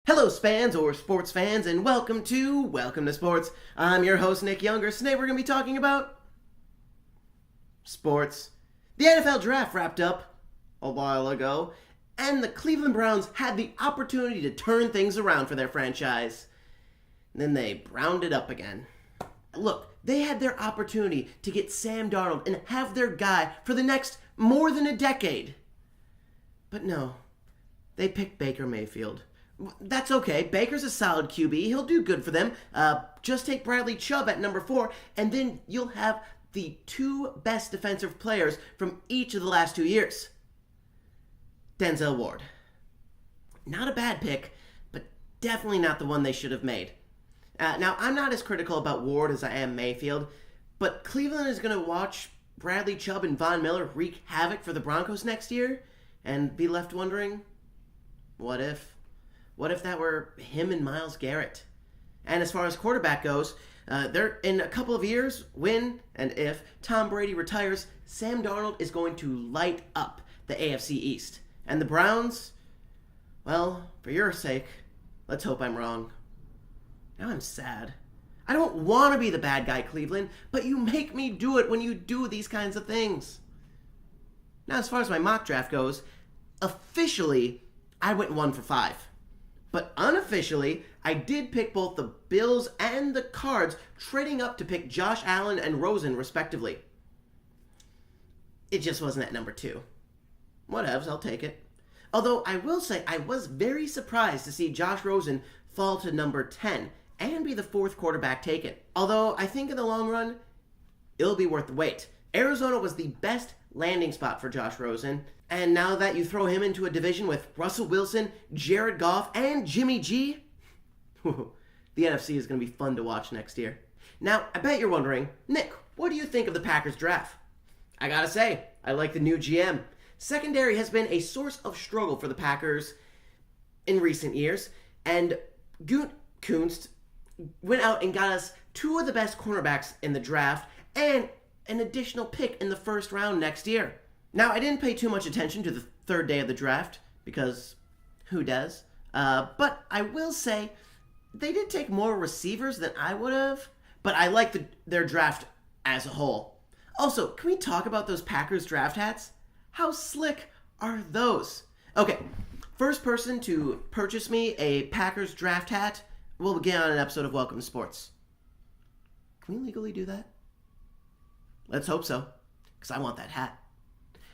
Hello, Spans or sports fans, and welcome to Sports. I'm your host, Nick Younger. Today we're going to be talking about sports. The NFL draft wrapped up a while ago, and the Cleveland Browns had the opportunity to turn things around for their franchise. And then they browned it up again. Look, they had their opportunity to get Sam Darnold and have their guy for the next more than a decade. But no, they picked Baker Mayfield. That's okay. Baker's a solid QB. He'll do good for them. Just take Bradley Chubb at number 4, and then you'll have the two best defensive players from each of the last 2 years. Denzel Ward. Not a bad pick, but definitely not the one they should have made. Now, I'm not as critical about Ward as I am Mayfield, but Cleveland is going to watch Bradley Chubb and Von Miller wreak havoc for the Broncos next year and be left wondering, what if? What if that were him and Myles Garrett? And as far as quarterback goes, they're in a couple of years, when and if Tom Brady retires, Sam Darnold is going to light up the AFC East. And the Browns, well, for your sake, let's hope I'm wrong. Now I'm sad. I don't want to be the bad guy, Cleveland, but you make me do it when you do these kinds of things. Now, as far as my mock draft goes, officially, I went 1 for 5. But unofficially, I did pick both the Bills and the Cards, trading up to pick Josh Allen and Rosen, respectively. It just wasn't at number 2. Whatevs, I'll take it. Although I will say I was very surprised to see Josh Rosen fall to number 10 and be the 4th quarterback taken. Although I think in the long run, it'll be worth the wait. Arizona was the best landing spot for Josh Rosen, and now that you throw him into a division with Russell Wilson, Jared Goff, and Jimmy G, the NFC is going to be fun to watch next year. Now, I bet you're wondering, Nick, what do you think of the Packers draft? I gotta say, I like the new GM. Secondary has been a source of struggle for the Packers in recent years, and Kunst went out and got us 2 of the best cornerbacks in the draft and an additional pick in the first round next year. Now, I didn't pay too much attention to the third day of the draft, because who does? But I will say, they did take more receivers than I would have, but I like their draft as a whole. Also, can we talk about those Packers draft hats? How slick are those? Okay, first person to purchase me a Packers draft hat will begin on an episode of Welcome to Sports. Can we legally do that? Let's hope so, because I want that hat.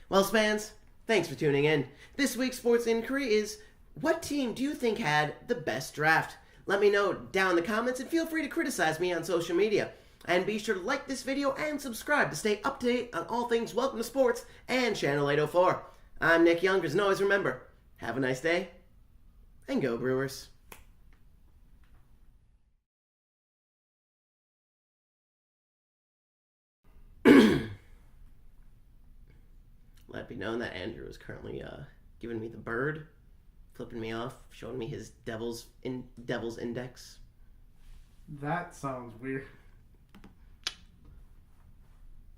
Well, fans, thanks for tuning in. This week's Sports Inquiry is, what team do you think had the best draft? Let me know down in the comments, and feel free to criticize me on social media. And be sure to like this video and subscribe to stay up to date on all things Welcome to Sports and Channel 804. I'm Nick Youngers, and always remember, have a nice day, and go Brewers. Let it be known that Andrew is currently giving me the bird, flipping me off, showing me his devil's index. That sounds weird.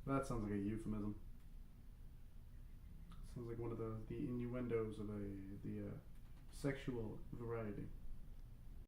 That sounds like a euphemism. Sounds like one of the innuendos of the sexual variety.